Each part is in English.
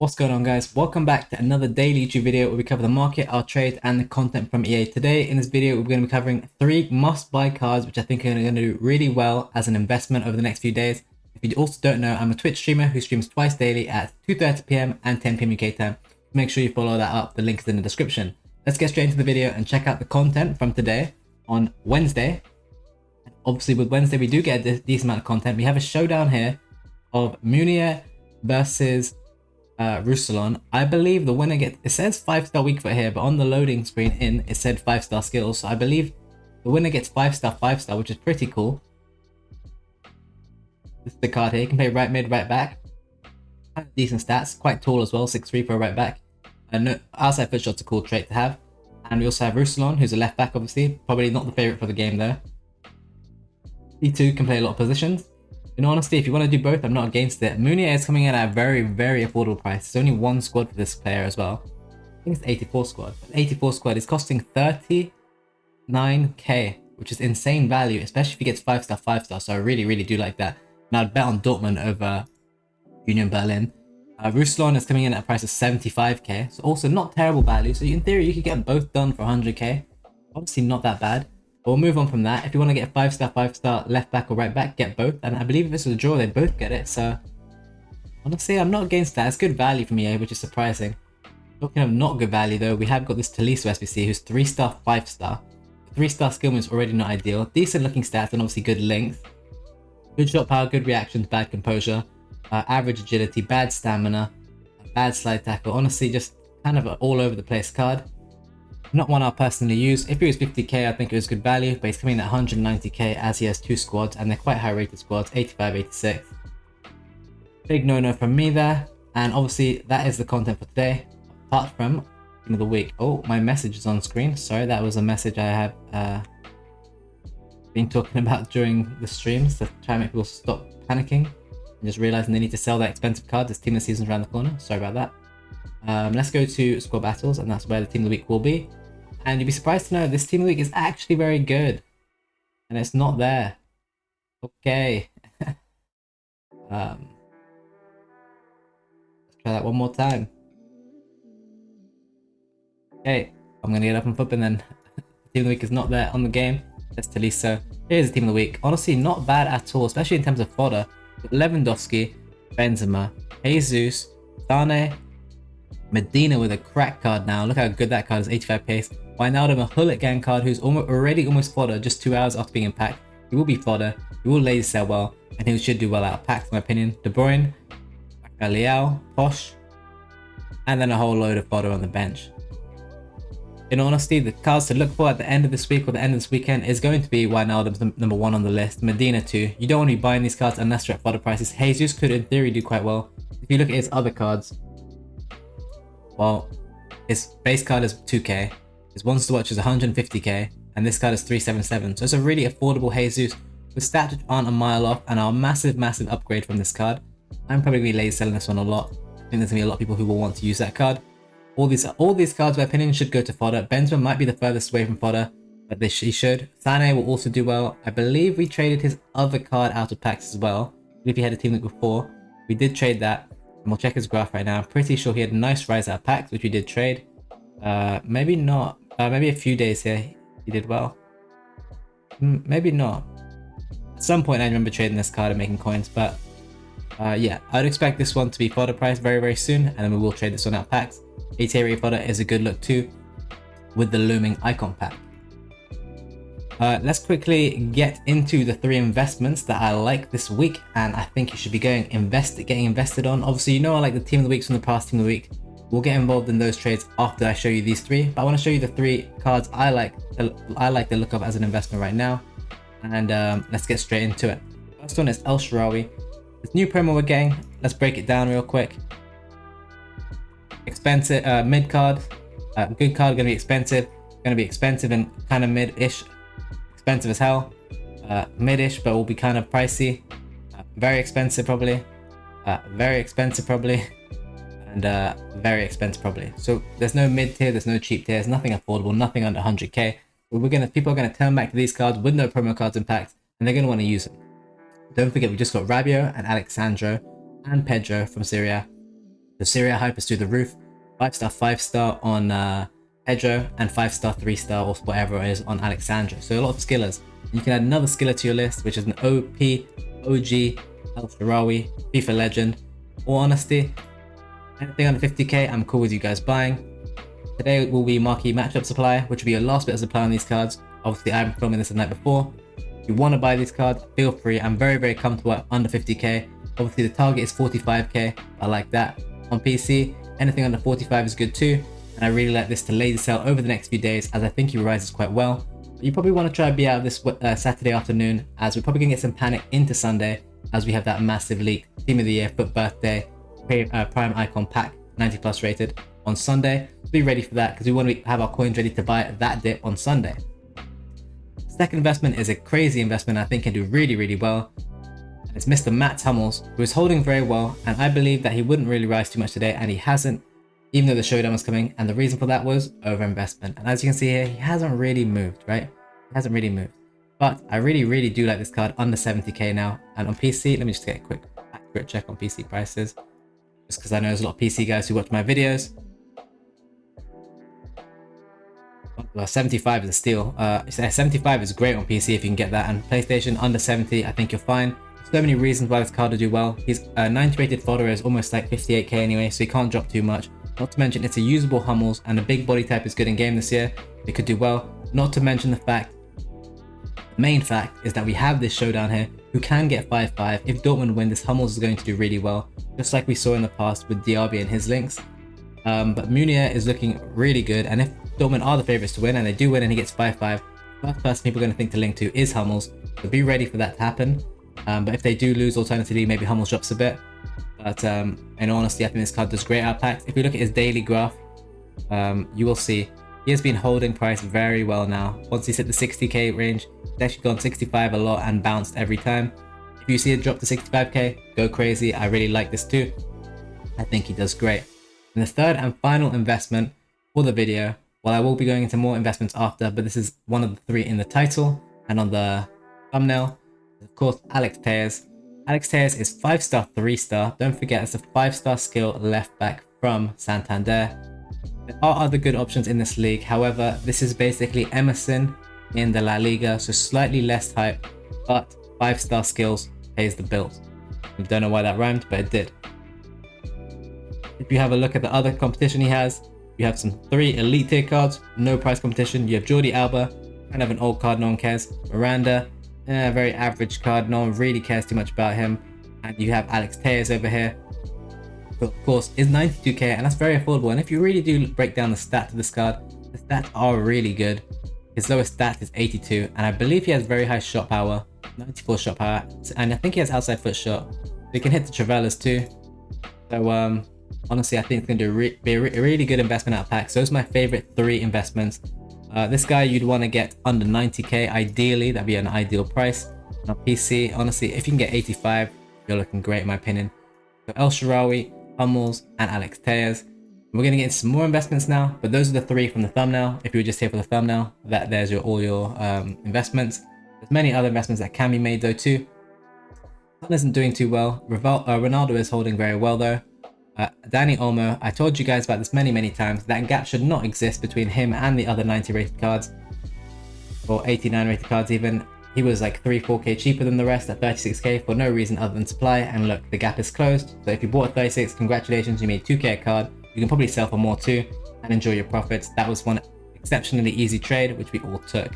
What's going on, guys? Welcome back to another daily YouTube video where we cover the market, our trades, and the content from EA. Today in this video we're going to be covering 3 must-buy cards which I think are going to do really well as an investment over the next few days. If you also don't know, I'm a Twitch streamer who streams twice daily at 2:30 PM and 10 PM UK time. Make sure you follow that up, the link is in the description. Let's get straight into the video and check out the content from today on Wednesday. Obviously with Wednesday we do get a decent amount of content. We have a showdown here of Munir versus Ruslan. I believe the winner gets, it says 5-star weak foot here, but on the loading screen it said 5-star skills. So I believe the winner gets 5-star, 5-star, which is pretty cool. This is the card here. You can play right mid, right back. Decent stats, quite tall as well, 6'3" for a right back. No, outside foot shot's a cool trait to have. And we also have Ruslan, who's a left back, obviously. Probably not the favorite for the game though. E2 can play a lot of positions. In honesty, if you want to do both, I'm not against it. Munir is coming in at a very affordable price. There's only one squad for this player as well. I think it's 84 squad. 84 squad is costing 39k, which is insane value, especially if he gets 5-star, 5-star. So I really do like that. And I'd bet on Dortmund over Union Berlin. Ruslan is coming in at a price of 75k, so also not terrible value. So in theory, you could get both done for 100k. Obviously not that bad. But we'll move on from that. If you want to get 5-star, 5-star left back or right back, get both. And I believe if this was a draw, they'd both get it. So honestly, I'm not against that. It's good value from EA, which is surprising. Talking of not good value though, we have got this Tolisso SBC who's 3-star, 5-star. 3-star skill is already not ideal. Decent looking stats and obviously good length. Good shot power, good reactions, bad composure. Average agility, bad stamina, bad slide tackle. Honestly, just kind of an all over the place card. Not one I'll personally use. If it was 50k, I think it was good value, but he's coming in at 190k as he has 2 squads, and they're quite high rated squads, 85, 86. Big no-no from me there, and obviously that is the content for today, apart from Team of the Week. Oh, my message is on screen. Sorry, that was a message I have been talking about during the streams to try and make people stop panicking and just realizing they need to sell that expensive card. This Team of the Season's around the corner. Sorry about that. Let's go to squad battles, and that's where the Team of the Week will be. And you'd be surprised to know this Team of the Week is actually very good. And it's not there. Okay. Let's try that one more time. Okay. I'm going to get up and flip, and then the Team of the Week is not there on the game. That's Tolisso. Here's the Team of the Week. Honestly, not bad at all, especially in terms of fodder. Lewandowski, Benzema, Jesus, Sane, Medina with a crack card now. Look how good that card is, 85 pace. Wijnaldum, a Hullet Gang card who's already almost fodder just 2 hours after being in pack. He will be fodder, he will lazy sell well, and he should do well out of packs in my opinion. De Bruyne, Leao, Posh, and then a whole load of fodder on the bench. In honesty, the cards to look for at the end of this week or the end of this weekend is going to be Wijnaldum's number 1 on the list, Medina 2. You don't want to be buying these cards unless you're at fodder prices. Jesus could in theory do quite well. If you look at his other cards, well, his base card is 2k, his Wants to Watch is 150k, and this card is 377. So it's a really affordable Jesus with stats which aren't a mile off and are a massive upgrade from this card. I'm probably going to be lazy selling this one a lot. I think there's going to be a lot of people who will want to use that card. All these cards, in my opinion, should go to fodder. Benzema might be the furthest away from fodder, but he should. Sane will also do well. I believe we traded his other card out of packs as well. I believe he had a team link before. We did trade that. And we'll check his graph right now. I'm pretty sure he had a nice rise out of packs, which we did trade. Maybe not. Maybe a few days here he did well. Maybe not. At some point I remember trading this card and making coins, but yeah, I'd expect this one to be fodder price very soon, and then we will trade this one out of packs. ATA fodder is a good look too, with the looming icon pack. Let's quickly get into the 3 investments that I like this week, and I think you should be getting invested on. Obviously, you know I like the Team of the Weeks from the past Team of the Week. We'll get involved in those trades after I show you these 3, but I want to show you the 3 cards I like the look of as an investment right now, and let's get straight into it. First one is El Shaarawy. This new promo we're getting, let's break it down real quick. Expensive mid card, good card, gonna be expensive and kind of mid-ish. Expensive as hell, mid-ish, but will be kind of pricey. Very expensive probably, very expensive probably, and very expensive probably. So there's no mid tier, there's no cheap tier, there's nothing affordable, nothing under 100k. But people are gonna turn back to these cards with no promo cards in packs, and they're gonna want to use them. Don't forget we just got Rabiot and Alexandro and Pedro from Syria. The Syria hype is through the roof. 5-star, 5-star on Pedro, and 5-star, 3-star, or whatever it is on Alexandra. So a lot of skillers. You can add another skiller to your list, which is an OP, OG, El Shaarawy, FIFA legend. All honesty, anything under 50k, I'm cool with you guys buying. Today will be marquee matchup supply, which will be your last bit of supply on these cards. Obviously, I'm filming this the night before. If you want to buy these cards, feel free. I'm very comfortable at under 50k. Obviously, the target is 45k. I like that. On PC, anything under 45 is good too. And I really like this to laser sell over the next few days, as I think he rises quite well. But you probably want to try to be out this Saturday afternoon, as we're probably going to get some panic into Sunday, as we have that massive leak Team of the Year FUT Birthday Prime Icon pack 90+ rated on Sunday. Be ready for that, because we want to have our coins ready to buy that dip on Sunday. Second investment is a crazy investment I think can do really well. And it's Mr. Mats Hummels, who is holding very well, and I believe that he wouldn't really rise too much today, and he hasn't, even though the showdown was coming, and the reason for that was overinvestment. And as you can see here, he hasn't really moved, right? He hasn't really moved. But I really do like this card under 70k now. And on PC, let me just get a quick accurate check on PC prices, just because I know there's a lot of PC guys who watch my videos. 75 is a steal. 75 is great on PC if you can get that, and PlayStation under 70, I think you're fine. So many reasons why this card will do well. His 90 rated fodder is almost like 58k anyway, so he can't drop too much. Not to mention it's a usable Hummels, and the big body type is good in game this year. It could do well. Not to mention the main fact is that we have this showdown here who can get 5-5. If Dortmund win, this Hummels is going to do really well, just like we saw in the past with Diaby and his links. But Meunier is looking really good, and if Dortmund are the favourites to win, and they do win and he gets 5-5, first person people are going to think to link to is Hummels, so be ready for that to happen. But if they do lose, alternatively, maybe Hummels drops a bit. But in all honesty, I think this card does great out packs. If you look at his daily graph, you will see he has been holding price very well now. Once he's hit the 60k range, he's actually gone 65 a lot and bounced every time. If you see it drop to 65k, go crazy. I really like this too. I think he does great. And the third and final investment for the video, well, I will be going into more investments after, but this is one of the three in the title and on the thumbnail. Of course, Alex Telles. Alex Telles is 5-star, 3-star. Don't forget, it's a 5-star skill left back from Santander. There are other good options in this league. However, this is basically Emerson in the La Liga, so slightly less hype, but 5-star skills pays the bills. I don't know why that rhymed, but it did. If you have a look at the other competition he has, you have some 3 elite tier cards, no price competition. You have Jordi Alba, kind of an old card, no one cares. Miranda, very average card, no one really cares too much about him. And you have Alex Telles over here, who of course is 92k, and that's very affordable. And if you really do break down the stats of this card, the stats are really good. His lowest stat is 82, and I believe he has very high shot power, 94 shot power, and I think he has outside foot shot. So he can hit the Travellas too. So honestly, I think it's going to be a really good investment out of packs. Those are my favorite 3 investments. This guy you'd want to get under 90k, ideally. That'd be an ideal price. And on PC, honestly, if you can get 85, you're looking great in my opinion. So El Shaarawy, Hummels, and Alex Telles. We're going to get into some more investments now, but those are the 3 from the thumbnail. If you were just here for the thumbnail, there's all your investments. There's many other investments that can be made though too. Son isn't doing too well. Ronaldo is holding very well though. Dani Olmo, I told you guys about this many times. That gap should not exist between him and the other 90 rated cards, or 89 rated cards even. He was like 3-4k cheaper than the rest at 36k for no reason other than supply, and look, the gap is closed. So if you bought a 36, congratulations, you made 2k a card. You can probably sell for more too and enjoy your profits. That was one exceptionally easy trade, which we all took.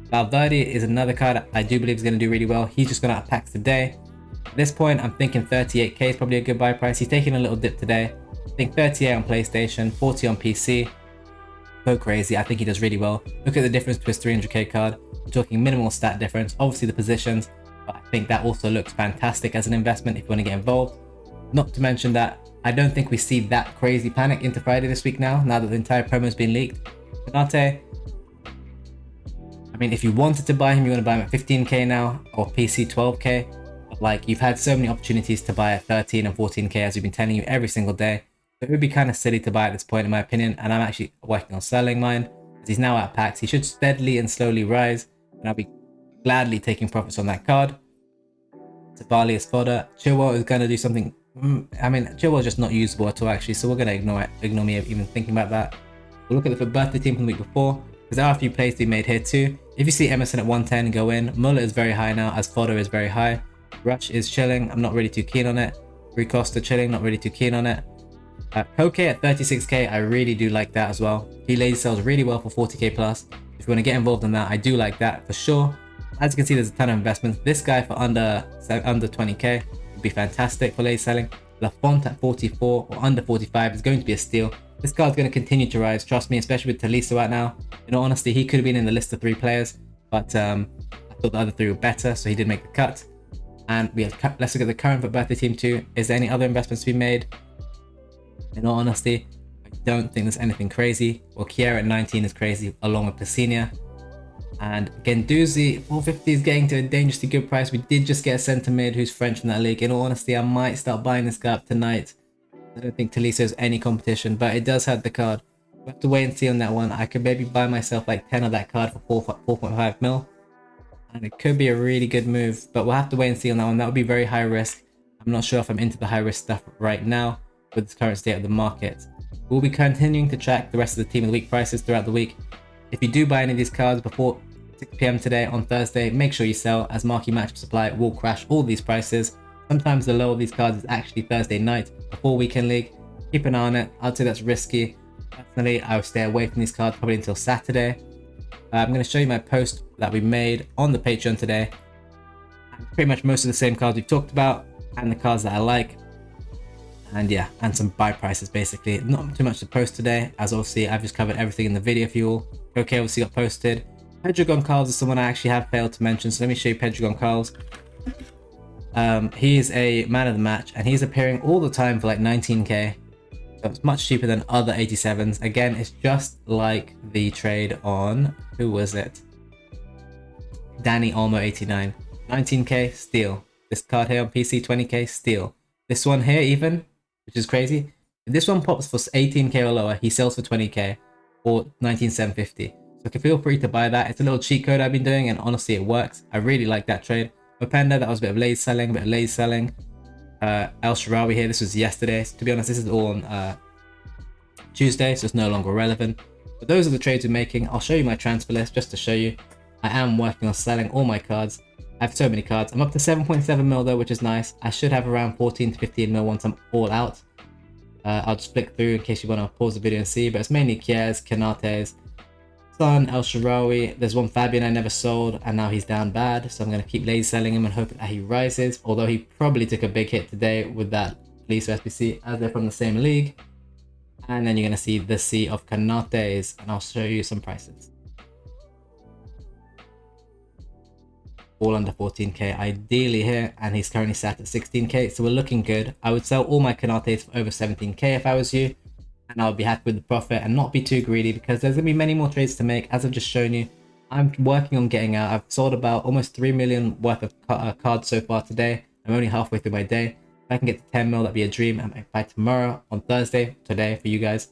Valverde is another card I do believe is going to do really well. He's just gone out of packs today. At this point, I'm thinking 38k is probably a good buy price. He's taking a little dip today. I think 38 on PlayStation, 40 on PC. Go crazy. I think he does really well. Look at the difference to his 300k card. We're talking minimal stat difference. Obviously the positions, but I think that also looks fantastic as an investment if you want to get involved. Not to mention that I don't think we see that crazy panic into Friday this week now that the entire promo has been leaked. Konate, I mean, if you wanted to buy him, you want to buy him at 15k now, or PC 12k. Like, you've had so many opportunities to buy at 13 and 14k, as we've been telling you every single day. So it would be kind of silly to buy at this point in my opinion, and I'm actually working on selling mine as he's now at packs. He should steadily and slowly rise, and I'll be gladly taking profits on that card. Tabali is fodder. Chilwell is going to do something I mean, Chilwell is just not usable at all actually, so we're gonna ignore me even thinking about that. We'll look at the birthday team from the week before, because there are a few plays to be made here too. If you see Emerson at 110, go in. Muller is very high now, as fodder is very high. Rush is chilling, I'm not really too keen on it. Rui Costa chilling, not really too keen on it. Koke at 36k, I really do like that as well. He lazy sells really well for 40k plus. If you want to get involved in that, I do like that for sure. As you can see, there's a ton of investments. This guy for under 20k would be fantastic for late selling. Lafont at 44 or under 45 is going to be a steal. This card's going to continue to rise, trust me, especially with Tolisso out now. In all honesty, he could have been in the list of 3 players, but I thought the other 3 were better, so he did make the cut. And let's look at the current for birthday team 2. Is there any other investments to be made? In all honesty, I don't think there's anything crazy. Well, Kiera at 19 is crazy, along with Pacina. And Guendouzi, 450 is getting to a dangerously good price. We did just get a centre mid who's French in that league. In all honesty, I might start buying this guy up tonight. I don't think Tolisso has any competition, but it does have the card. We'll have to wait and see on that one. I could maybe buy myself like 10 of that card for 4.5 mil. And it could be a really good move, but we'll have to wait and see on that one. That would be very high risk. I'm not sure if I'm into the high risk stuff right now with the current state of the market. We'll be continuing to track the rest of the team of the week prices throughout the week. If you do buy any of these cards before 6 PM today on Thursday, make sure you sell, as marquee matchup supply will crash all these prices. Sometimes the low of these cards is actually Thursday night before weekend league. Keep an eye on it. I'd say that's risky. Personally, I would stay away from these cards probably until Saturday. I'm going to show you my post that we made on the Patreon today. Pretty much most of the same cards we've talked about and the cards that I like. And yeah, and some buy prices basically. Not too much to post today, as obviously I've just covered everything in the video for you all. Okay, obviously got posted. Pedro Goncalves is someone I actually have failed to mention, so let me show you Pedro Goncalves. He is a man of the match, and he's appearing all the time for like 19k. So it's much cheaper than other 87s. Again, it's just like the trade on, who was it? Dani Olmo 89. 19k, steal. This card here on PC, 20k, steal. This one here even, which is crazy. If this one pops for 18k or lower, he sells for 20k or 19,750. So feel free to buy that. It's a little cheat code I've been doing, and honestly it works. I really like that trade. Openda, that was a bit of lazy selling, El Shaarawy here, this was yesterday. So to be honest, this is all on Tuesday, so it's no longer relevant. But those are the trades we're making. I'll show you my transfer list just to show you. I am working on selling all my cards. I have so many cards. I'm up to 7.7 mil though, which is nice. I should have around 14 to 15 mil once I'm all out. I'll just flick through in case you want to pause the video and see, but it's mainly Kiers, Canates, Son, El Shaarawy. There's one Fabian I never sold, and now he's down bad, so I'm going to keep lazy selling him and hope that he rises, although he probably took a big hit today with that Tolisso SBC, as they're from the same league. And then you're going to see the sea of Canates, and I'll show you some prices. All under 14k ideally here, and he's currently sat at 16k, so we're looking good. I would sell all my Canates for over 17k if I was you, and I would be happy with the profit and not be too greedy, because there's going to be many more trades to make. As I've just shown you, I'm working on getting out. I've sold about almost 3 million worth of cards so far today. I'm only halfway through my day. If I can get to 10 mil, that'd be a dream. And by tomorrow, on Thursday, today for you guys,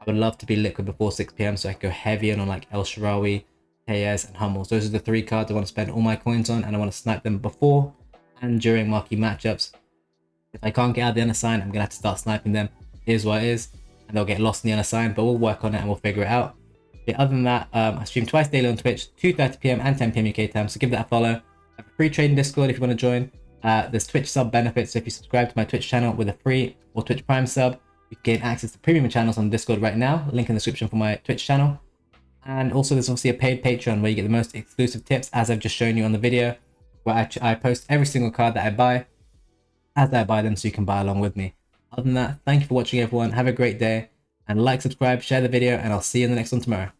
I would love to be liquid before 6 PM so I can go heavy on like El Shaarawy, Tejas, and Hummels. Those are the 3 cards I want to spend all my coins on, and I want to snipe them before and during marquee matchups. If I can't get out the unassigned, I'm going to have to start sniping them. Here's what it is, and they'll get lost in the unassigned, but we'll work on it and we'll figure it out. But other than that, I stream twice daily on Twitch, 2:30 PM and 10 PM UK time, so give that a follow. I have a free trading Discord if you want to join. There's Twitch sub benefits, so if you subscribe to my Twitch channel with a free or Twitch Prime sub, you can gain access to premium channels on Discord right now. Link in the description for my Twitch channel. And also there's obviously a paid Patreon where you get the most exclusive tips, as I've just shown you on the video, where I post every single card that I buy as I buy them, so you can buy along with me. Other than that, thank you for watching everyone, have a great day, and like, subscribe, share the video, and I'll see you in the next one tomorrow.